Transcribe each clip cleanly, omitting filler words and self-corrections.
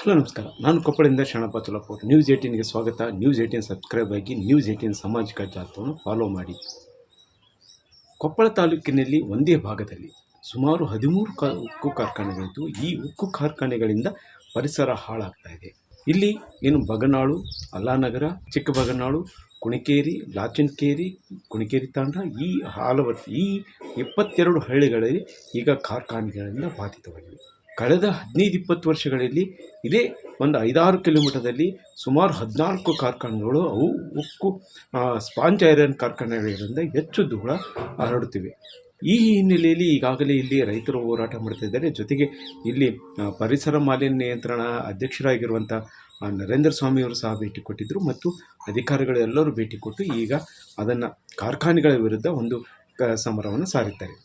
Hello ನಮಸ್ಕಾರ. ನಾನು ಕೊಪ್ಪಳದಿಂದ Sharanappa ಚಲಪೂರ್. News 18ಗೆ ಸ್ವಾಗತ. ನ್ಯೂಸ್ 18 ಸಬ್ಸ್ಕ್ರೈಬ್ ಆಗಿ ನ್ಯೂಸ್ 18 ಸಾಮಾಜಿಕ ಜಾಲತಾಣವನ್ನು ಫಾಲೋ ಮಾಡಿ. ಕೊಪ್ಪಳ ತಾಲೂಕಿನಲ್ಲಿ ಒಂದೇ ಭಾಗದಲ್ಲಿ ಸುಮಾರು 13 ಉಕ್ಕು ಕಾರ್ಖಾನೆಗಳಿದ್ದು ಈ ಉಕ್ಕು ಕಾರ್ಖಾನೆಗಳಿಂದ ಪರಿಸರ ಹಾಳಾಗ್ತಾ ಇದೆ. ಇಲ್ಲಿ ಏನು ಬಗನಾಳು, ಅಲ್ಲಾನಗರ, ಚಿಕ್ಕಬಗನಾಳು, ಕುಣಿಕೇರಿ, ಲಾಚನಕೇರಿ, ಕುಣಿಕೇರಿ ತಾಂಡ, ಈ ಹಾಲವರ್ತಿ, ಈ 22 ಹಳ್ಳಿಗಳಲ್ಲಿ ಈಗ ಕಾರ್ಖಾನೆಗಳಿಂದ ಬಾಧಿತವಾಗಿವೆ. ಕಳೆದ 15-20 ವರ್ಷಗಳಲ್ಲಿ ಇದೇ ಒಂದು 5-6 ಕಿಲೋಮೀಟರ್ದಲ್ಲಿ ಸುಮಾರು 14 ಕಾರ್ಖಾನೆಗಳು ಅವು ಉಕ್ಕು ಸ್ಪಾಂಜ್ ಐರನ್ ಕಾರ್ಖಾನೆಗಳಿಂದ ಹೆಚ್ಚು ಧೂಳ ಹರಡುತ್ತಿವೆ. ಈ ಹಿನ್ನೆಲೆಯಲ್ಲಿ ಈಗಾಗಲೇ ಇಲ್ಲಿ ರೈತರು ಹೋರಾಟ ಮಾಡ್ತಿದ್ದಾರೆ. ಜೊತೆಗೆ ಇಲ್ಲಿ ಪರಿಸರ ಮಾಲಿನ್ಯ ನಿಯಂತ್ರಣ ಅಧ್ಯಕ್ಷರಾಗಿರುವಂಥ ನರೇಂದ್ರ ಸ್ವಾಮಿಯವರು ಸಹ ಭೇಟಿ ಕೊಟ್ಟಿದ್ದರು ಮತ್ತು ಅಧಿಕಾರಿಗಳೆಲ್ಲರೂ ಭೇಟಿ ಕೊಟ್ಟು ಈಗ ಅದನ್ನು ಕಾರ್ಖಾನೆಗಳ ವಿರುದ್ಧ ಒಂದು ಸಮರವನ್ನು ಸಾರಿದ್ದಾರೆ.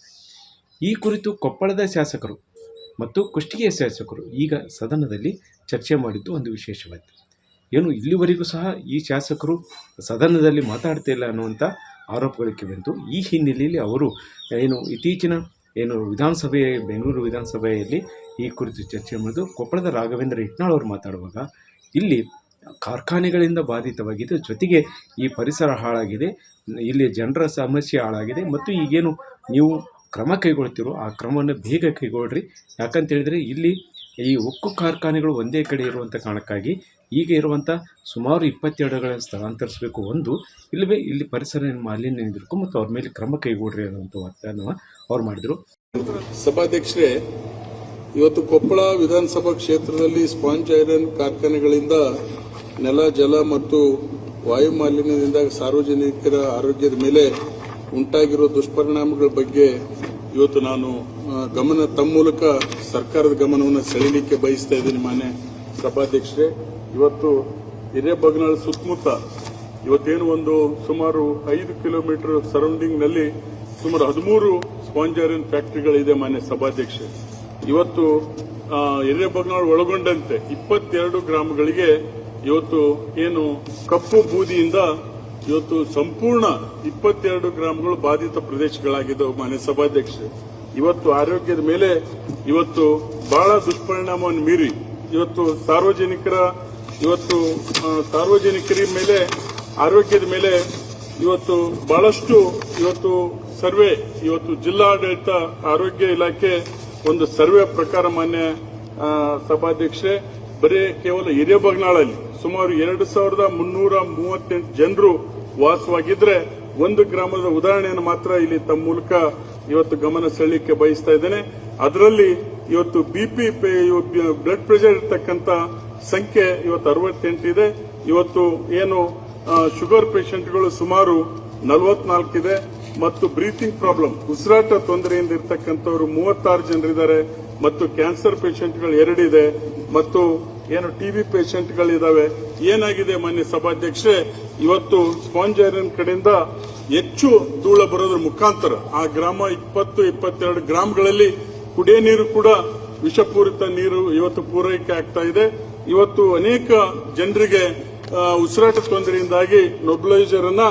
ಈ ಕುರಿತು ಕೊಪ್ಪಳದ ಶಾಸಕರು ಮತ್ತು ಕುಷ್ಟಗಿಯ ಶಾಸಕರು ಈಗ ಸದನದಲ್ಲಿ ಚರ್ಚೆ ಮಾಡಿದ್ದು ಒಂದು ವಿಶೇಷವಾಯಿತು. ಏನು ಇಲ್ಲಿವರೆಗೂ ಸಹ ಈ ಶಾಸಕರು ಸದನದಲ್ಲಿ ಮಾತಾಡ್ತಿಲ್ಲ ಅನ್ನುವಂಥ ಆರೋಪಗಳಿಗೆ ಬಂತು. ಈ ಹಿನ್ನೆಲೆಯಲ್ಲಿ ಅವರು ಇತ್ತೀಚಿನ ಬೆಂಗಳೂರು ವಿಧಾನಸಭೆಯಲ್ಲಿ ಈ ಕುರಿತು ಚರ್ಚೆ ಮಾಡಿದ್ದು. ಕೊಪ್ಪಳದ ರಾಘವೇಂದ್ರ ಹಿಟ್ನಾಳ್ ಅವರು ಮಾತಾಡುವಾಗ ಇಲ್ಲಿ ಕಾರ್ಖಾನೆಗಳಿಂದ ಬಾಧಿತವಾಗಿದೆ, ಜೊತೆಗೆ ಈ ಪರಿಸರ ಹಾಳಾಗಿದೆ, ಇಲ್ಲಿ ಜನರ ಸಮಸ್ಯೆ ಹಾಳಾಗಿದೆ ಮತ್ತು ಈಗೇನು ನೀವು ಕ್ರಮ ಕೈಗೊಳ್ತಿರೋ ಆ ಕ್ರಮವನ್ನು ಬೇಗ ಕೈಗೊಳ್ಳ್ರಿ. ಯಾಕಂತೇಳಿದರೆ ಇಲ್ಲಿ ಈ ಉಕ್ಕು ಕಾರ್ಖಾನೆಗಳು ಒಂದೇ ಕಡೆ ಇರುವಂಥ ಕಾರಣಕ್ಕಾಗಿ ಈಗ ಇರುವಂಥ ಸುಮಾರು 22 ಸ್ಥಳಾಂತರಿಸಬೇಕು. ಇಲ್ಲಿ ಪರಿಸರ ಮಾಲಿನ್ಯ ನಿಂದಿರಬೇಕು ಮತ್ತು ಅವ್ರ ಮೇಲೆ ಕ್ರಮ ಕೈಗೊಳ್ಳ್ರಿ ಅನ್ನುವಂಥ ಒತ್ತಾಯವನ್ನು ಅವ್ರು ಮಾಡಿದರು. ಸಭಾಧ್ಯಕ್ಷರೇ, ಇವತ್ತು ಕೊಪ್ಪಳ ವಿಧಾನಸಭಾ ಕ್ಷೇತ್ರದಲ್ಲಿ ಸ್ಪಾಂಜ್ ಐರನ್ ಕಾರ್ಖಾನೆಗಳಿಂದ ನೆಲ, ಜಲ ಮತ್ತು ವಾಯು ಮಾಲಿನ್ಯದಿಂದ ಸಾರ್ವಜನಿಕರ ಆರೋಗ್ಯದ ಮೇಲೆ ಉಂಟಾಗಿರುವ ದುಷ್ಪರಿಣಾಮಗಳ ಬಗ್ಗೆ ಇವತ್ತು ನಾನು ತಮ್ಮ ಮೂಲಕ ಸರ್ಕಾರದ ಗಮನವನ್ನು ಸೆಳೆಯಲಿಕ್ಕೆ ಬಯಸ್ತಾ ಇದ್ದೀನಿ. ಮಾನ್ಯ ಸಭಾಧ್ಯಕ್ಷರೇ, ಇವತ್ತು ಹಿರೇಬಗನಾಳ ಸುತ್ತಮುತ್ತ ಇವತ್ತೇನು ಒಂದು ಸುಮಾರು 5 ಕಿಲೋಮೀಟರ್ ಸರೌಂಡಿಂಗ್ನಲ್ಲಿ ಸುಮಾರು 13 ಸ್ಪಾಂಜ್ ಐರನ್ ಫ್ಯಾಕ್ಟರಿಗಳಿದೆ. ಮಾನ್ಯ ಸಭಾಧ್ಯಕ್ಷರೇ, ಇವತ್ತು ಹಿರೇಬಗನಾಳ ಒಳಗೊಂಡಂತೆ 22 ಗ್ರಾಮಗಳಿಗೆ ಇವತ್ತು ಏನು ಕಪ್ಪು ಬೂದಿಯಿಂದ ಇವತ್ತು ಸಂಪೂರ್ಣ 22 ಗ್ರಾಮಗಳು ಬಾಧಿತ ಪ್ರದೇಶಗಳಾಗಿದ್ದವು. ಮಾನ್ಯ ಸಭಾಧ್ಯಕ್ಷರೇ, ಇವತ್ತು ಆರೋಗ್ಯದ ಮೇಲೆ ಇವತ್ತು ಬಹಳ ದುಷ್ಪರಿಣಾಮವನ್ನು ಮೀರಿ ಇವತ್ತು ಸಾರ್ವಜನಿಕರ ಮೇಲೆ ಆರೋಗ್ಯದ ಮೇಲೆ ಇವತ್ತು ಬಹಳಷ್ಟು ಸರ್ವೆ ಜಿಲ್ಲಾಡಳಿತ ಆರೋಗ್ಯ ಇಲಾಖೆ ಒಂದು ಸರ್ವೆ ಪ್ರಕಾರ ಮಾನ್ಯ ಸಭಾಧ್ಯಕ್ಷರೇ, ಬರೀ ಕೇವಲ ಹಿರೇಬಗನಾಳಲ್ಲಿ ಸುಮಾರು 2338 ಜನರು ವಾಸವಾಗಿದ್ರೆ ಒಂದು ಗ್ರಾಮದ ಉದಾಹರಣೆಯನ್ನು ಮಾತ್ರ ಇಲ್ಲಿ ತಮ್ಮ ಮೂಲಕ ಇವತ್ತು ಗಮನ ಸೆಳೆಯಲಿಕ್ಕೆ ಬಯಸ್ತಾ ಇದ್ದೇನೆ. ಅದರಲ್ಲಿ ಇವತ್ತು ಬಿಪಿ ಬ್ಲಡ್ ಪ್ರೆಷರ್ ಇರತಕ್ಕಂತ ಸಂಖ್ಯೆ ಇವತ್ತು 68 ಇದೆ. ಇವತ್ತು ಏನು ಶುಗರ್ ಪೇಷಂಟ್ಗಳು ಸುಮಾರು 44 ಇದೆ ಮತ್ತು ಬ್ರೀತಿಂಗ್ ಪ್ರಾಬ್ಲಮ್ ಉಸಿರಾಟ ತೊಂದರೆಯಿಂದ ಇರತಕ್ಕಂಥವರು 36 ಜನರಿದ್ದಾರೆ ಮತ್ತು ಕ್ಯಾನ್ಸರ್ ಪೇಷಂಟ್ಗಳು 2 ಇದೆ ಮತ್ತು ಏನು ಟಿಬಿ ಪೇಷಂಟ್ಗಳಿದಾವೆ. ಏನಾಗಿದೆ ಮಾನ್ಯ ಸಭಾಧ್ಯಕ್ಷರೇ, ಇವತ್ತು ಸ್ಪಾಂಜ್ ಐರನ್ ಕಡೆಯಿಂದ ಹೆಚ್ಚು ಧೂಳ ಬರೋದ್ರ ಮುಖಾಂತರ ಆ ಗ್ರಾಮ 22 ಗ್ರಾಮಗಳಲ್ಲಿ ಕುಡಿಯ ನೀರು ಕೂಡ ವಿಷಪೂರಿತ ನೀರು ಇವತ್ತು ಪೂರೈಕೆ ಆಗ್ತಾ ಇದೆ. ಇವತ್ತು ಅನೇಕ ಜನರಿಗೆ ಉಸಿರಾಟ ತೊಂದರೆಯಿಂದಾಗಿ ನೊಬ್ಲೈಸರ್ ಅನ್ನ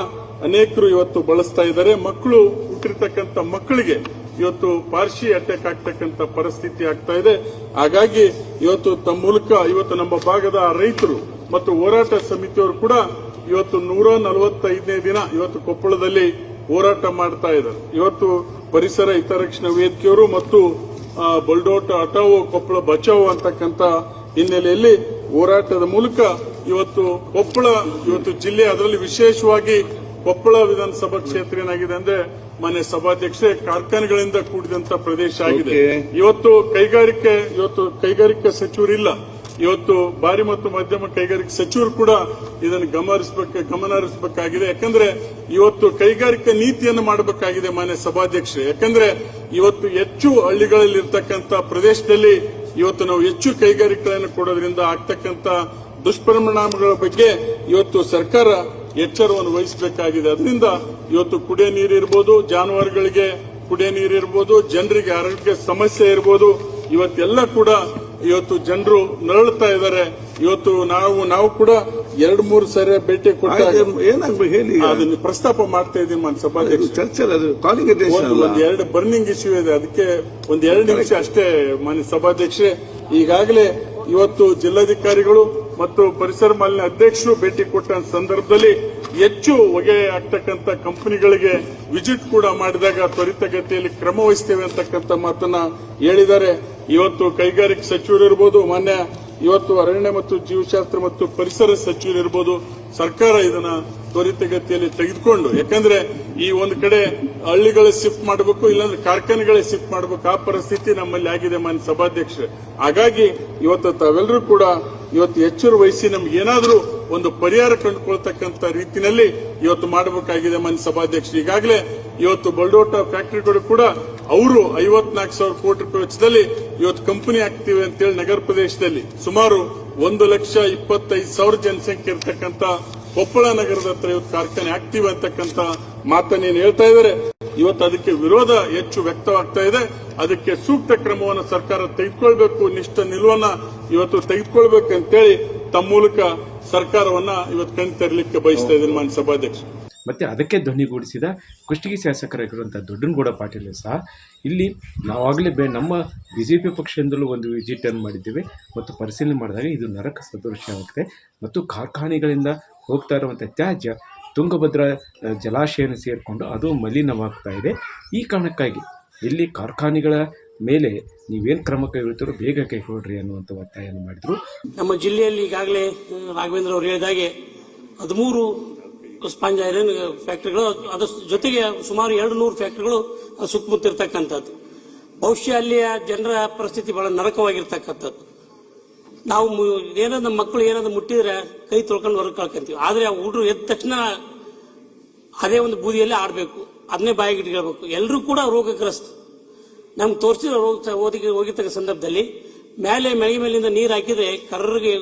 ಅನೇಕರು ಇವತ್ತು ಬಳಸ್ತಾ ಇದ್ದಾರೆ. ಮಕ್ಕಳು ಹುಟ್ಟಿರ್ತಕ್ಕಂಥ ಮಕ್ಕಳಿಗೆ ಇವತ್ತು ಪಾರ್ಶಿ ಅಟ್ಯಾಕ್ ಆಗ್ತಕ್ಕಂಥ ಪರಿಸ್ಥಿತಿ ಆಗ್ತಾ ಇದೆ. ಹಾಗಾಗಿ ಇವತ್ತು ತಮ್ಮ ಮೂಲಕ ಇವತ್ತು ನಮ್ಮ ಭಾಗದ ರೈತರು ಮತ್ತು ಹೋರಾಟ ಸಮಿತಿಯವರು ಕೂಡ ಇವತ್ತು 145ನೇ ದಿನ ಇವತ್ತು ಕೊಪ್ಪಳದಲ್ಲಿ ಹೋರಾಟ ಮಾಡ್ತಾ ಇದ್ದಾರೆ. ಇವತ್ತು ಪರಿಸರ ಹಿತರಕ್ಷಣಾ ವೇದಿಕೆಯವರು ಮತ್ತು ಬಲ್ಡೋಟ ಹಟಾವೋ ಕೊಪ್ಪಳ ಬಚಾವೋ ಅಂತಕ್ಕಂಥ ಹಿನ್ನೆಲೆಯಲ್ಲಿ ಹೋರಾಟದ ಮೂಲಕ ಇವತ್ತು ಕೊಪ್ಪಳ ಜಿಲ್ಲೆ, ಅದರಲ್ಲಿ ವಿಶೇಷವಾಗಿ ಕೊಪ್ಪಳ ವಿಧಾನಸಭಾ ಕ್ಷೇತ್ರ ಏನಾಗಿದೆ ಅಂದ್ರೆ ಮಾನ್ಯ ಸಭಾಧ್ಯಕ್ಷೆ ಕಾರ್ಖಾನೆಗಳಿಂದ ಕೂಡಿದಂತ ಪ್ರದೇಶ ಆಗಿದೆ. ಇವತ್ತು ಕೈಗಾರಿಕಾ ಸಚಿವರಿಲ್ಲ. ಇವತ್ತು ಭಾರಿ ಮತ್ತು ಮಧ್ಯಮ ಕೈಗಾರಿಕಾ ಸಚಿವರು ಕೂಡ ಇದನ್ನು ಗಮನ ಹರಿಸಬೇಕಾಗಿದೆ. ಯಾಕಂದ್ರೆ ಇವತ್ತು ಕೈಗಾರಿಕಾ ನೀತಿಯನ್ನು ಮಾಡಬೇಕಾಗಿದೆ ಮಾನ್ಯ ಸಭಾಧ್ಯಕ್ಷರೇ. ಯಾಕಂದ್ರೆ ಇವತ್ತು ಹೆಚ್ಚು ಹಳ್ಳಿಗಳಲ್ಲಿ ಇರತಕ್ಕಂತ ಪ್ರದೇಶದಲ್ಲಿ ಇವತ್ತು ನಾವು ಹೆಚ್ಚು ಕೈಗಾರಿಕೆಗಳನ್ನು ಕೊಡೋದ್ರಿಂದ ಆಗ್ತಕ್ಕಂತ ದುಷ್ಪರಿಣಾಮಗಳ ಬಗ್ಗೆ ಇವತ್ತು ಸರ್ಕಾರ ಎಚ್ಚರವನ್ನು ವಹಿಸಬೇಕಾಗಿದೆ. ಅದರಿಂದ ಇವತ್ತು ಕುಡಿಯ ನೀರಿರ್ಬೋದು, ಜಾನುವಾರುಗಳಿಗೆ ಕುಡಿಯ ನೀರಿರ್ಬೋದು, ಜನರಿಗೆ ಆರೋಗ್ಯ ಸಮಸ್ಯೆ ಇರ್ಬೋದು, ಇವತ್ತೆಲ್ಲ ಕೂಡ ಇವತ್ತು ಜನರು ನರಳುತ್ತಾ ಇದ್ದಾರೆ. ಇವತ್ತು ನಾವು ಕೂಡ 2-3 ಸಾರಿ ಭೇಟಿ ಕೊಟ್ಟಾಗ ಏನಾಗಬೇಕು ಹೇಳಿ ಅದನ್ನು ಪ್ರಸ್ತಾಪ ಮಾಡ್ತಾ ಇದ್ದೀನಿ ಮಾನ್ಯ ಸಭಾಧ್ಯಕ್ಷ. ಚರ್ಚೆ ಎರಡು ಬರ್ನಿಂಗ್ ಇಶ್ಯೂ ಇದೆ, ಅದಕ್ಕೆ 2 ನಿಮಿಷ ಅಷ್ಟೇ ಮಾನ್ಯ ಸಭಾಧ್ಯಕ್ಷರೇ. ಈಗಾಗಲೇ ಇವತ್ತು ಜಿಲ್ಲಾಧಿಕಾರಿಗಳು ಮತ್ತು ಪರಿಸರ ಮಾಲಿನ್ಯ ಅಧ್ಯಕ್ಷರು ಭೇಟಿ ಕೊಟ್ಟ ಸಂದರ್ಭದಲ್ಲಿ ಹೆಚ್ಚು ಹೊಗೆ ಆಗ್ತಕ್ಕಂಥ ಕಂಪನಿಗಳಿಗೆ ವಿಸಿಟ್ ಕೂಡ ಮಾಡಿದಾಗ ತ್ವರಿತಗತಿಯಲ್ಲಿ ಕ್ರಮ ವಹಿಸ್ತೇವೆ ಅಂತಕ್ಕಂಥ ಮಾತನ್ನ ಹೇಳಿದ್ದಾರೆ. ಇವತ್ತು ಕೈಗಾರಿಕಾ ಸಚಿವರಿರ್ಬೋದು, ಮಾನ್ಯ ಇವತ್ತು ಅರಣ್ಯ ಮತ್ತು ಜೀವಶಾಸ್ತ್ರ ಮತ್ತು ಪರಿಸರ ಸಚಿವರಿರ್ಬೋದು, ಸರ್ಕಾರ ಇದನ್ನ ತ್ವರಿತಗತಿಯಲ್ಲಿ ತೆಗೆದುಕೊಂಡು, ಯಾಕಂದ್ರೆ ಈ ಒಂದು ಕಡೆ ಹಳ್ಳಿಗಳ ಶಿಫ್ಟ್ ಮಾಡಬೇಕು, ಇಲ್ಲಾಂದ್ರೆ ಕಾರ್ಖಾನೆಗಳೇ ಶಿಫ್ಟ್ ಮಾಡಬೇಕು, ಆ ಪರಿಸ್ಥಿತಿ ನಮ್ಮಲ್ಲಿ ಆಗಿದೆ ಮಾನ್ಯ ಸಭಾಧ್ಯಕ್ಷರೇ. ಹಾಗಾಗಿ ಇವತ್ತು ತಾವೆಲ್ಲರೂ ಕೂಡ ಇವತ್ತು ಎಚ್ಚರ ವಹಿಸಿ ನಮ್ಗೆ ಏನಾದರೂ ಒಂದು ಪರಿಹಾರ ಕಂಡುಕೊಳ್ತಕ್ಕಂಥ ರೀತಿಯಲ್ಲಿ ಇವತ್ತು ಮಾಡಬೇಕಾಗಿದೆ ಮಾನ್ಯ ಸಭಾಧ್ಯಕ್ಷರು. ಈಗಾಗಲೇ ಇವತ್ತು ಬಲ್ಡೋಟ ಫ್ಯಾಕ್ಟರಿಗಳು ಕೂಡ ಅವರು 54,000 ಕೋಟಿ ರೂಪಾಯಿ ವೆಚ್ಚದಲ್ಲಿ ಇವತ್ತು ಕಂಪನಿ ಆಗ್ತಿವೆ ಅಂತೇಳಿ ನಗರ ಪ್ರದೇಶದಲ್ಲಿ ಸುಮಾರು 1,25,000 ಜನಸಂಖ್ಯೆ ಇರತಕ್ಕಂಥ ಕೊಪ್ಪಳ ನಗರದ ಹತ್ರ ಇವತ್ತು ಕಾರ್ಖಾನೆ ಆಗ್ತಿವೆ ಅಂತಕ್ಕಂಥ ಮಾತನ್ನೇನು ಹೇಳ್ತಾ ಇದ್ದಾರೆ. ಇವತ್ತು ಅದಕ್ಕೆ ವಿರೋಧ ಹೆಚ್ಚು ವ್ಯಕ್ತವಾಗ್ತಾ ಇದೆ. ಅದಕ್ಕೆ ಸೂಕ್ತ ಕ್ರಮವನ್ನು ಸರ್ಕಾರ ತೆಗೆದುಕೊಳ್ಬೇಕು, ನಿಲುವನ್ನ ಇವತ್ತು ತೆಗೆದುಕೊಳ್ಬೇಕಂತೇಳಿ ತಮ್ಮ ಮೂಲಕ ಸರ್ಕಾರವನ್ನ ಇವತ್ತು ಕಣ್ತರಲಿಕ್ಕೆ ಬಯಸ್ತಾ ಇದ್ದೇನೆ ಮಾನ್ಯ ಸಭಾಧ್ಯಕ್ಷ. ಮತ್ತು ಅದಕ್ಕೆ ಧ್ವನಿಗೂಡಿಸಿದ ಕುಷ್ಟಗಿ ಶಾಸಕರಾಗಿರುವಂಥ ದೊಡ್ಡನಗೌಡ ಪಾಟೀಲ್ ಸಹ ಇಲ್ಲಿ ನಾವಾಗಲೇ ನಮ್ಮ BJP ಪಕ್ಷದಿಂದಲೂ ಒಂದು ವಿಸಿಟನ್ನು ಮಾಡಿದ್ದೇವೆ ಮತ್ತು ಪರಿಶೀಲನೆ ಮಾಡಿದಾಗ ಇದು ನರಕ ಸದೃಶವಾಗಿದೆ ಮತ್ತು ಕಾರ್ಖಾನೆಗಳಿಂದ ಹೋಗ್ತಾ ಇರುವಂಥ ತ್ಯಾಜ್ಯ ತುಂಗಭದ್ರಾ ಜಲಾಶಯನ ಸೇರಿಕೊಂಡು ಅದು ಮಲಿನವಾಗ್ತಾ ಇದೆ. ಈ ಕಾರಣಕ್ಕಾಗಿ ಇಲ್ಲಿ ಕಾರ್ಖಾನೆಗಳ ಮೇಲೆ ನೀವೇನು ಕ್ರಮ ಕೈಗೊಳ್ತಾರೋ ಬೇಗ ಕೈಗೊಳ್ಳ್ರಿ ಅನ್ನುವಂಥ ಒತ್ತಾಯವನ್ನು ಮಾಡಿದರು. ನಮ್ಮ ಜಿಲ್ಲೆಯಲ್ಲಿ ಈಗಾಗಲೇ ರಾಘವೇಂದ್ರ ಅವರು ಹೇಳಿದಾಗೆ 13 ಸ್ಪಾಂಜ್ ಐರನ್ ಫ್ಯಾಕ್ಟರಿಗಳು, ಅದರ ಜೊತೆಗೆ ಸುಮಾರು 200 ಫ್ಯಾಕ್ಟರಿಗಳು ಸುತ್ತಮುತ್ತ ಇರತಕ್ಕಂಥದ್ದು. ಬಹುಶಃ ಅಲ್ಲಿಯ ಜನರ ಪರಿಸ್ಥಿತಿ ಬಹಳ ನರಕವಾಗಿರ್ತಕ್ಕಂಥದ್ದು. ನಾವು ಏನಾದ್ರು ನಮ್ಮ ಮಕ್ಕಳು ಏನಾದ್ರು ಮುಟ್ಟಿದ್ರೆ ಕೈ ತೊಳ್ಕೊಂಡು ಹೊರಗೆ ಕಳ್ಕೊಂತೀವಿ. ಆದರೆ ಆ ಹುಡುಗರು ಎದ್ದ ತಕ್ಷಣ ಅದೇ ಒಂದು ಬೂದಿಯಲ್ಲೇ ಆಡಬೇಕು, ಅದನ್ನೇ ಬಾಯಿಗೆ ಇಟ್ಕೊಳ್ಬೇಕು. ಎಲ್ಲರೂ ಕೂಡ ರೋಗಗ್ರಸ್ತ. ನಮ್ಗೆ ತೋರಿಸಿದ ಹೋಗಿರ್ತಕ್ಕ ಸಂದರ್ಭದಲ್ಲಿ ಮೆಳಗೆ ಮೇಲಿಂದ ನೀರು ಹಾಕಿದ್ರೆ ಕರ್ರಿಗೆ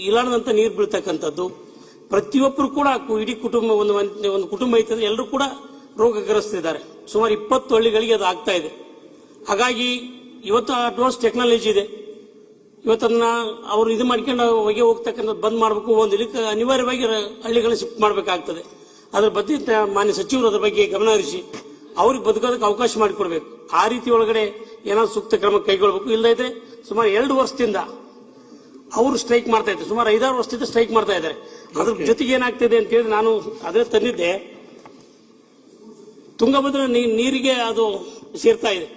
ಇಲಾಡದಂತ ನೀರು ಬೀಳ್ತಕ್ಕಂಥದ್ದು. ಪ್ರತಿಯೊಬ್ಬರು ಕೂಡ ಇಡೀ ಕುಟುಂಬ ಒಂದು ಕುಟುಂಬ ಐತಂದ್ರೆ ಎಲ್ಲರೂ ಕೂಡ ರೋಗಗ್ರಸ್ತಿದ್ದಾರೆ. ಸುಮಾರು 20 ಹಳ್ಳಿಗಳಿಗೆ ಅದು ಆಗ್ತಾ ಇದೆ. ಹಾಗಾಗಿ ಇವತ್ತು ಅಡ್ವಾನ್ಸ್ ಟೆಕ್ನಾಲಜಿ ಇದೆ. ಇವತ್ತನ್ನ ಅವರು ಇದು ಮಾಡ್ಕೊಂಡು ಹೊಗೆ ಹೋಗ್ತಕ್ಕಂಥ ಬಂದ್ ಮಾಡಬೇಕು, ಒಂದು ಇದಕ್ಕೆ ಅನಿವಾರ್ಯವಾಗಿ ಹಳ್ಳಿಗಳನ್ನ ಶಿಫ್ಟ್ ಮಾಡಬೇಕಾಗ್ತದೆ. ಅದ್ರ ಬಗ್ಗೆ ಮಾನ್ಯ ಸಚಿವರು ಅದ್ರ ಬಗ್ಗೆ ಗಮನ ಹರಿಸಿ ಅವ್ರಿಗೆ ಬದುಕೋದಕ್ಕೆ ಅವಕಾಶ ಮಾಡಿಕೊಡ್ಬೇಕು. ಆ ರೀತಿ ಒಳಗಡೆ ಏನಾದ್ರು ಸೂಕ್ತ ಕ್ರಮ ಕೈಗೊಳ್ಬೇಕು. ಇಲ್ಲದಿದ್ರೆ ಸುಮಾರು 2 ವರ್ಷದಿಂದ ಅವರು ಸ್ಟ್ರೈಕ್ ಮಾಡ್ತಾ ಇದ್ದಾರೆ, ಸುಮಾರು 5-6 ವರ್ಷದಿಂದ ಸ್ಟ್ರೈಕ್ ಮಾಡ್ತಾ ಇದ್ದಾರೆ. ಅದ್ರ ಜೊತೆಗೆ ಏನಾಗ್ತಿದೆ ಅಂತ ಹೇಳಿ ನಾನು ಅದೇ ತಂದಿದ್ದೆ, ತುಂಗಭದ್ರಾ ನೀರಿಗೆ ಅದು ಸೇರ್ತಾ ಇದೆ.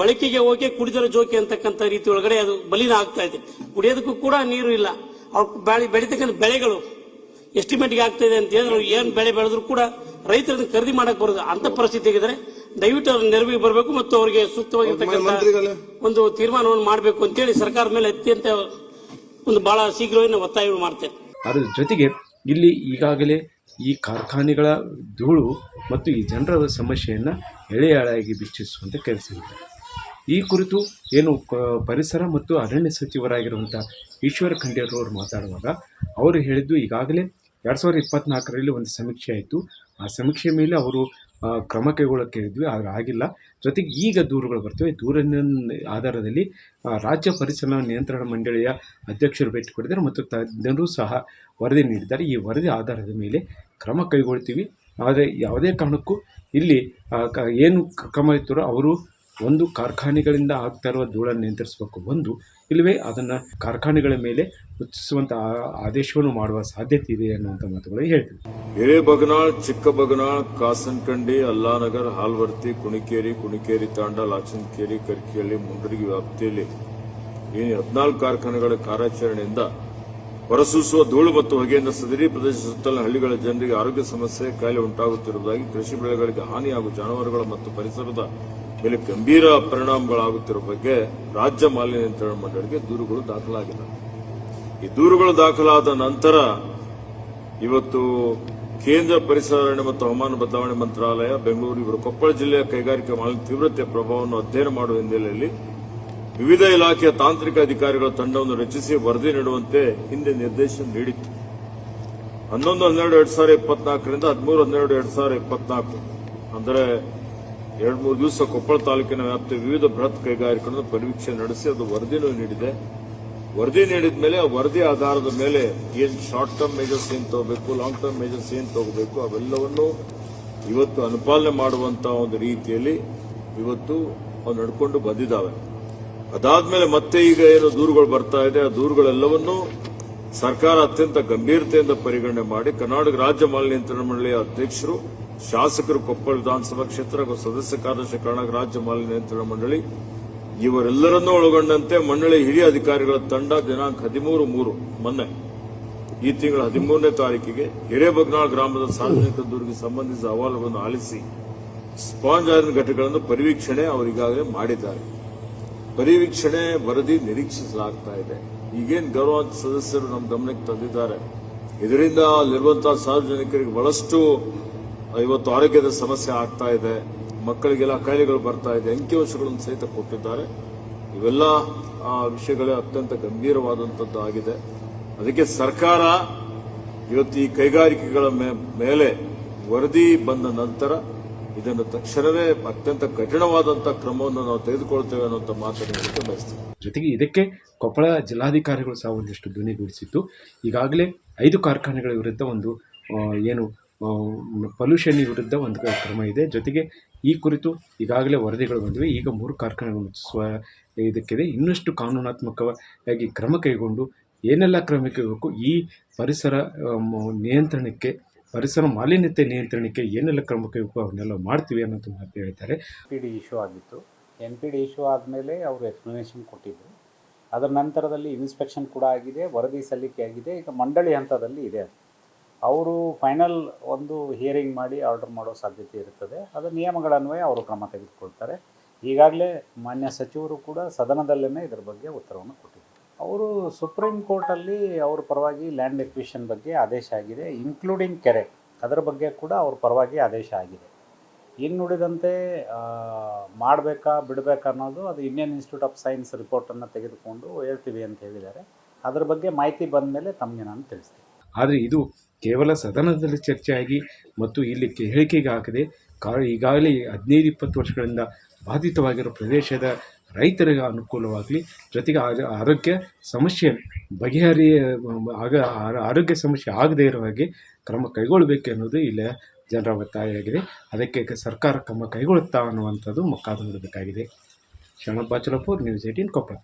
ಬಳಕೆಗೆ ಹೋಗಿ ಕುಡಿದರ ಜೋಕಿ ಅಂತಕ್ಕಂಥ ರೀತಿ ಒಳಗಡೆ ಅದು ಮಲಿನ ಆಗ್ತಾ ಇದೆ. ಕುಡಿಯೋದಕ್ಕೂ ಕೂಡ ನೀರು ಇಲ್ಲ. ಅವ್ರು ಬೆಳೀತಕ್ಕಂಥ ಬೆಳೆಗಳು ಎಸ್ಟಿಮೇಟ್ಗೆ ಆಗ್ತಾ ಇದೆ ಅಂತ ಹೇಳಿದ್ರು. ಏನ್ ಬೆಳೆ ಬೆಳೆದ್ರು ಕೂಡ ರೈತರನ್ನ ಖರೀದಿ ಮಾಡಕ್ ಬರೋದು ಅಂತ ಪರಿಸ್ಥಿತಿ ಆಗಿದ್ರೆ ದಯವಿಟ್ಟು ಅವ್ರ ನೆರವಿಗೆ ಬರಬೇಕು ಮತ್ತು ಅವರಿಗೆ ಸೂಕ್ತವಾಗಿರ್ತಕ್ಕಂಥ ಒಂದು ತೀರ್ಮಾನವನ್ನು ಮಾಡಬೇಕು ಅಂತೇಳಿ ಸರ್ಕಾರದ ಮೇಲೆ ಅತ್ಯಂತ ಒಂದು ಬಹಳ ಶೀಘ್ರವಾಗಿ ಒತ್ತಾಯ ಮಾಡ್ತೇನೆ. ಅದರ ಜೊತೆಗೆ ಇಲ್ಲಿ ಈಗಾಗಲೇ ಈ ಕಾರ್ಖಾನೆಗಳ ಧೂಳು ಮತ್ತು ಈ ಜನರ ಸಮಸ್ಯೆಯನ್ನು ಎಳೆಯಾಳಾಗಿ ಬಿಚ್ಚಿಸುವಂಥ ಕೆಲಸವಿದೆ. ಈ ಕುರಿತು ಏನು ಪರಿಸರ ಮತ್ತು ಅರಣ್ಯ ಸಚಿವರಾಗಿರುವಂಥ ಈಶ್ವರ ಖಂಡೇರವರು ಮಾತಾಡುವಾಗ ಅವರು ಹೇಳಿದ್ದು, ಈಗಾಗಲೇ 2024ರಲ್ಲಿ ಒಂದು ಸಮೀಕ್ಷೆ ಆಯಿತು. ಆ ಸಮೀಕ್ಷೆ ಮೇಲೆ ಅವರು ಕ್ರಮ ಕೈಗೊಳ್ಳೋಕ್ಕೆ ಹೇಳಿದ್ವಿ, ಆದರೆ ಆಗಿಲ್ಲ. ಜೊತೆಗೆ ಈಗ ದೂರುಗಳು ಬರ್ತವೆ. ದೂರಿನ ಆಧಾರದಲ್ಲಿ ರಾಜ್ಯ ಪರಿಸರ ನಿಯಂತ್ರಣ ಮಂಡಳಿಯ ಅಧ್ಯಕ್ಷರು ಭೇಟಿ ಕೊಟ್ಟಿದ್ದಾರೆ ಮತ್ತು ತಜ್ಞರು ಸಹ ವರದಿ ನೀಡಿದ್ದಾರೆ. ಈ ವರದಿ ಆಧಾರದ ಮೇಲೆ ಕ್ರಮ ಕೈಗೊಳ್ತೀವಿ. ಆದರೆ ಯಾವುದೇ ಕಾರಣಕ್ಕೂ ಇಲ್ಲಿ ಏನು ಕ್ರಮ ಇರ್ತಾರೋ ಅವರು ಒಂದು ಕಾರ್ಖಾನೆಗಳಿಂದ ಆಗ್ತಾ ಇರುವ ಧೂಳನ್ನು ನಿಯಂತ್ರಿಸಬೇಕು, ಒಂದು ಇಲ್ಲವೇ ಅದನ್ನು ಕಾರ್ಖಾನೆಗಳ ಮೇಲೆ ಹೆಚ್ಚಿಸುವಂಥ ಆದೇಶವನ್ನು ಮಾಡುವ ಸಾಧ್ಯತೆ ಇದೆ ಅನ್ನುವಂಥ ಮಾತುಗಳು ಹೇಳ್ತೀವಿ. ಹಿರೇಬಗನಾಳ್, ಚಿಕ್ಕಬಗನಾಳ್, ಕಾಸನಕಂಡಿ, ಅಲ್ಲಾನಗರ್, ಹಾಲ್ವರ್ತಿ, ಕುಣಿಕೇರಿ ತಾಂಡ, ಲಾಚನಕೇರಿ, ಕರ್ಕಿಹಳ್ಳಿ, ಮುಂಡರಗಿ ವ್ಯಾಪ್ತಿಯಲ್ಲಿ ಈ 14 ಕಾರ್ಖಾನೆಗಳ ಕಾರ್ಯಾಚರಣೆಯಿಂದ ಹೊರಸೂಸುವ ಧೂಳು ಮತ್ತು ಹೊಗೆಯಿಂದ ಸದರಿ ಪ್ರದೇಶ ಸುತ್ತಲಿನ ಹಳ್ಳಿಗಳ ಜನರಿಗೆ ಆರೋಗ್ಯ ಸಮಸ್ಯೆ, ಕಾಯಿಲೆ ಉಂಟಾಗುತ್ತಿರುವುದಾಗಿ, ಕೃಷಿ ಬೆಳೆಗಳಿಗೆ ಹಾನಿ ಹಾಗೂ ಜಾನುವಾರುಗಳ ಮತ್ತು ಪರಿಸರದ ಮೇಲೆ ಗಂಭೀರ ಪರಿಣಾಮಗಳಾಗುತ್ತಿರುವ ಬಗ್ಗೆ ರಾಜ್ಯ ಮಾಲಿನ್ಯ ನಿಯಂತ್ರಣ ಮಂಡಳಿಗೆ ದೂರುಗಳು ದಾಖಲಾಗಿದೆ. ಈ ದೂರುಗಳು ದಾಖಲಾದ ನಂತರ ಇವತ್ತು ಕೇಂದ್ರ ಪರಿಸರ ಅರಣ್ಯ ಮತ್ತು ಹವಾಮಾನ ಬದಲಾವಣೆ ಮಂತ್ರಾಲಯ ಬೆಂಗಳೂರು ಇವರು ಕೊಪ್ಪಳ ಜಿಲ್ಲೆಯ ಕೈಗಾರಿಕಾ ಮಾಲಿನ್ಯ ತೀವ್ರತೆಯ ಪ್ರಭಾವವನ್ನು ಅಧ್ಯಯನ ಮಾಡುವ ಹಿನ್ನೆಲೆಯಲ್ಲಿ ವಿವಿಧ ಇಲಾಖೆಯ ತಾಂತ್ರಿಕ ಅಧಿಕಾರಿಗಳ ತಂಡವನ್ನು ರಚಿಸಿ ವರದಿ ನೀಡುವಂತೆ ಹಿಂದೆ ನಿರ್ದೇಶನ ನೀಡಿತ್ತು. 11-12-2024ರಿಂದ 13-12-2024 ಅಂದರೆ 2-3 ದಿವಸ ಕೊಪ್ಪಳ ತಾಲೂಕಿನ ವ್ಯಾಪ್ತಿಯ ವಿವಿಧ ಬೃಹತ್ ಕೈಗಾರಿಕೆಗಳನ್ನು ಪರೀಕ್ಷೆ ನಡೆಸಿ ಅದು ವರದಿನೂ ನೀಡಿದೆ. ವರದಿ ನೀಡಿದ ಮೇಲೆ ಆ ವರದಿ ಆಧಾರದ ಮೇಲೆ ಏನು ಶಾರ್ಟ್ ಟರ್ಮ್ ಮೇಜರ್ಸ್ ಏನ್ ತಗೋಬೇಕು, ಲಾಂಗ್ ಟರ್ಮ್ ಮೇಜರ್ಸ್ ಏನ್ ತಗೋಬೇಕು ಅವೆಲ್ಲವನ್ನು ಇವತ್ತು ಅನುಪಾಲನೆ ಮಾಡುವಂತಹ ಒಂದು ರೀತಿಯಲ್ಲಿ ಇವತ್ತು ಅವು ನಡ್ಕೊಂಡು ಬಂದಿದ್ದಾವೆ. ಅದಾದ್ಮೇಲೆ ಮತ್ತೆ ಈಗ ಏನು ದೂರುಗಳು ಬರ್ತಾ ಇದೆ ಆ ದೂರುಗಳೆಲ್ಲವನ್ನೂ ಸರ್ಕಾರ ಅತ್ಯಂತ ಗಂಭೀರತೆಯಿಂದ ಪರಿಗಣನೆ ಮಾಡಿ ಕರ್ನಾಟಕ ರಾಜ್ಯ ಮಾಲಿನ್ಯ ನಿಯಂತ್ರಣ ಮಂಡಳಿಯ ಅಧ್ಯಕ್ಷರು, ಶಾಸಕರು, ಕೊಪ್ಪಳ ವಿಧಾನಸಭಾ ಕ್ಷೇತ್ರ ಸದಸ್ಯ ಕಾರ್ಯದರ್ಶಿ, ಕರ್ನಾಟಕ ರಾಜ್ಯ ಮಾಲಿನ್ಯ ನಿಯಂತ್ರಣ ಮಂಡಳಿ ಇವರೆಲ್ಲರನ್ನೂ ಒಳಗೊಂಡಂತೆ ಮಂಡಳಿ ಹಿರಿಯ ಅಧಿಕಾರಿಗಳ ತಂಡ ದಿನಾಂಕ 13/3 ಮೊನ್ನೆ ಈ ತಿಂಗಳ 13ನೇ ತಾರೀಕಿಗೆ ಹಿರೇಬಗ್ನಾಳ್ ಗ್ರಾಮದ ಸಾರ್ವಜನಿಕ ದೂರಿಗೆ ಸಂಬಂಧಿಸಿದ ಅಹವಾಲುಗಳನ್ನು ಆಲಿಸಿ ಸ್ಪಾಂಜ್ ಐರನ್ ಘಟಕಗಳನ್ನು ಪರಿವೀಕ್ಷಣೆ ಅವರಿಗಾಗಲೇ ಮಾಡಿದ್ದಾರೆ. ಪರಿವೀಕ್ಷಣೆ ವರದಿ ನಿರೀಕ್ಷಿಸಲಾಗ್ತಾ ಇದೆ. ಈಗೇನು ಗೌರವಾನ್ವಿತ ಸದಸ್ಯರು ನಮ್ಮ ಗಮನಕ್ಕೆ ತಂದಿದ್ದಾರೆ, ಇದರಿಂದ ಅಲ್ಲಿರುವಂತಹ ಸಾರ್ವಜನಿಕರಿಗೆ ಬಹಳಷ್ಟು ಇವತ್ತು ಆರೋಗ್ಯದ ಸಮಸ್ಯೆ ಆಗ್ತಾ ಇದೆ, ಮಕ್ಕಳಿಗೆಲ್ಲ ಕಾಯಿಲೆಗಳು ಬರ್ತಾ ಇದೆ, ಅಂಕಿಅಂಶಗಳನ್ನು ಸಹಿತ ಕೊಟ್ಟಿದ್ದಾರೆ. ಇವೆಲ್ಲ ವಿಷಯಗಳೇ ಅತ್ಯಂತ ಗಂಭೀರವಾದಂಥದ್ದು ಆಗಿದೆ. ಅದಕ್ಕೆ ಸರ್ಕಾರ ಇವತ್ತು ಈ ಕೈಗಾರಿಕೆಗಳ ಮೇಲೆ ವರದಿ ಬಂದ ನಂತರ ಇದನ್ನು ತಕ್ಷಣವೇ ಅತ್ಯಂತ ಕಠಿಣವಾದಂತಹ ಕ್ರಮವನ್ನು ನಾವು ತೆಗೆದುಕೊಳ್ತೇವೆ ಅನ್ನುವಂಥ ಮಾತನ್ನು ಹೇಳಕ್ಕೆ ಬಯಸ್ತೀವಿ. ಜೊತೆಗೆ ಇದಕ್ಕೆ ಕೊಪ್ಪಳ ಜಿಲ್ಲಾಧಿಕಾರಿಗಳು ಸಹ ಒಂದಿಷ್ಟು ಧ್ವನಿಗೂಡಿಸಿತ್ತು. ಈಗಾಗಲೇ 5 ಕಾರ್ಖಾನೆಗಳ ವಿರುದ್ಧ ಒಂದು ಪೊಲ್ಯೂಷನ್ ವಿರುದ್ಧ ಒಂದು ಕ್ರಮ ಇದೆ. ಜೊತೆಗೆ ಈ ಕುರಿತು ಈಗಾಗಲೇ ವರದಿಗಳು ಬಂದಿವೆ. ಈಗ 3 ಕಾರ್ಖಾನೆಗಳು ಮುಚ್ಚಿಸುವ ಇದಕ್ಕಿದೆ. ಇನ್ನಷ್ಟು ಕಾನೂನಾತ್ಮಕವಾಗಿ ಕ್ರಮ ಕೈಗೊಂಡು ಏನೆಲ್ಲ ಕ್ರಮ ಕೈಗೊಳ್ಳಬೇಕು, ಈ ಪರಿಸರ ನಿಯಂತ್ರಣಕ್ಕೆ, ಪರಿಸರ ಮಾಲಿನ್ಯತೆ ನಿಯಂತ್ರಣಕ್ಕೆ ಏನೆಲ್ಲ ಕ್ರಮ ಕೈಗೊಳ್ಳಬೇಕು ಅವನ್ನೆಲ್ಲ ಮಾಡ್ತೀವಿ ಅನ್ನೋದು ಮಾತು ಹೇಳ್ತಾರೆ. NPD ಇಶ್ಯೂ ಆಗಿತ್ತು. NPD ಇಶ್ಯೂ ಆದಮೇಲೆ ಅವರು ಎಕ್ಸ್ಪ್ಲನೇಷನ್ ಕೊಟ್ಟಿದ್ದರು. ಅದರ ನಂತರದಲ್ಲಿ ಇನ್ಸ್ಪೆಕ್ಷನ್ ಕೂಡ ಆಗಿದೆ, ವರದಿ ಸಲ್ಲಿಕೆ ಆಗಿದೆ. ಈಗ ಮಂಡಳಿ ಹಂತದಲ್ಲಿ ಇದೆ. ಅವರು ಫೈನಲ್ ಒಂದು ಹಿಯರಿಂಗ್ ಮಾಡಿ ಆರ್ಡರ್ ಮಾಡೋ ಸಾಧ್ಯತೆ ಇರುತ್ತದೆ. ಅದರ ನಿಯಮಗಳನ್ವಯ ಅವರು ಕ್ರಮ ತೆಗೆದುಕೊಳ್ತಾರೆ. ಈಗಾಗಲೇ ಮಾನ್ಯ ಸಚಿವರು ಕೂಡ ಸದನದಲ್ಲೇ ಇದರ ಬಗ್ಗೆ ಉತ್ತರವನ್ನು ಕೊಟ್ಟಿದ್ದಾರೆ. ಅವರು ಸುಪ್ರೀಂ ಕೋರ್ಟಲ್ಲಿ ಅವ್ರ ಪರವಾಗಿ ಲ್ಯಾಂಡ್ ಎಕ್ವಿಷನ್ ಬಗ್ಗೆ ಆದೇಶ ಆಗಿದೆ, ಇನ್ಕ್ಲೂಡಿಂಗ್ ಕೆರೆ, ಅದರ ಬಗ್ಗೆ ಕೂಡ ಅವ್ರ ಪರವಾಗಿ ಆದೇಶ ಆಗಿದೆ. ಇನ್ನುಳಿದಂತೆ ಮಾಡಬೇಕಾ ಬಿಡಬೇಕಾ ಅನ್ನೋದು ಅದು ಇಂಡಿಯನ್ ಇನ್ಸ್ಟಿಟ್ಯೂಟ್ ಆಫ್ ಸೈನ್ಸ್ ರಿಪೋರ್ಟನ್ನು ತೆಗೆದುಕೊಂಡು ಹೇಳ್ತೀವಿ ಅಂತ ಹೇಳಿದ್ದಾರೆ. ಅದರ ಬಗ್ಗೆ ಮಾಹಿತಿ ಬಂದ ಮೇಲೆ ತಮಗೆ ನಾನು ತಿಳಿಸ್ತೀನಿ. ಆದರೆ ಇದು ಕೇವಲ ಸದನದಲ್ಲಿ ಚರ್ಚೆಯಾಗಿ ಮತ್ತು ಇಲ್ಲಿ ಹೇಳಿಕೆಗೆ ಹಾಕದೆ ಈಗಾಗಲೇ 15-20 ವರ್ಷಗಳಿಂದ ಬಾಧಿತವಾಗಿರೋ ಪ್ರದೇಶದ ರೈತರಿಗೆ ಅನುಕೂಲವಾಗಲಿ, ಜೊತೆಗೆ ಆರೋಗ್ಯ ಸಮಸ್ಯೆ ಆರೋಗ್ಯ ಸಮಸ್ಯೆ ಆಗದೇ ಇರೋ ಹಾಗೆ ಕ್ರಮ ಕೈಗೊಳ್ಳಬೇಕು ಅನ್ನೋದು ಇಲ್ಲಿಯ ಜನರ ಒತ್ತಾಯವಾಗಿದೆ. ಅದಕ್ಕೆ ಸರ್ಕಾರ ಕ್ರಮ ಕೈಗೊಳ್ಳುತ್ತಾ ಅನ್ನುವಂಥದ್ದು ಕಾದು ನೋಡಬೇಕಾಗಿದೆ. ಶರಣಪ್ಪ ಬಾಚಲಪುರ್, ನ್ಯೂಸ್ 18 ಕೊಪ್ಪಳ.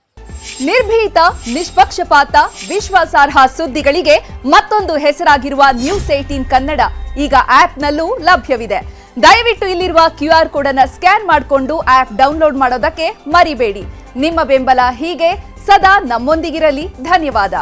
ನಿರ್ಭೀತ, ನಿಷ್ಪಕ್ಷಪಾತ, ವಿಶ್ವಾಸಾರ್ಹ ಸುದ್ದಿಗಳಿಗೆ ಮತ್ತೊಂದು ಹೆಸರಾಗಿರುವ ನ್ಯೂಸ್ 18 ಕನ್ನಡ ಈಗ ಆಪ್ನಲ್ಲೂ ಲಭ್ಯವಿದೆ. ದಯವಿಟ್ಟು ಇಲ್ಲಿರುವ QR ಕೋಡ್ ಅನ್ನು ಸ್ಕ್ಯಾನ್ ಮಾಡಿಕೊಂಡು ಆಪ್ ಡೌನ್ಲೋಡ್ ಮಾಡೋದಕ್ಕೆ ಮರಿಬೇಡಿ. ನಿಮ್ಮ ಬೆಂಬಲ ಹೀಗೆ ಸದಾ ನಮ್ಮೊಂದಿಗಿರಲಿ. ಧನ್ಯವಾದ.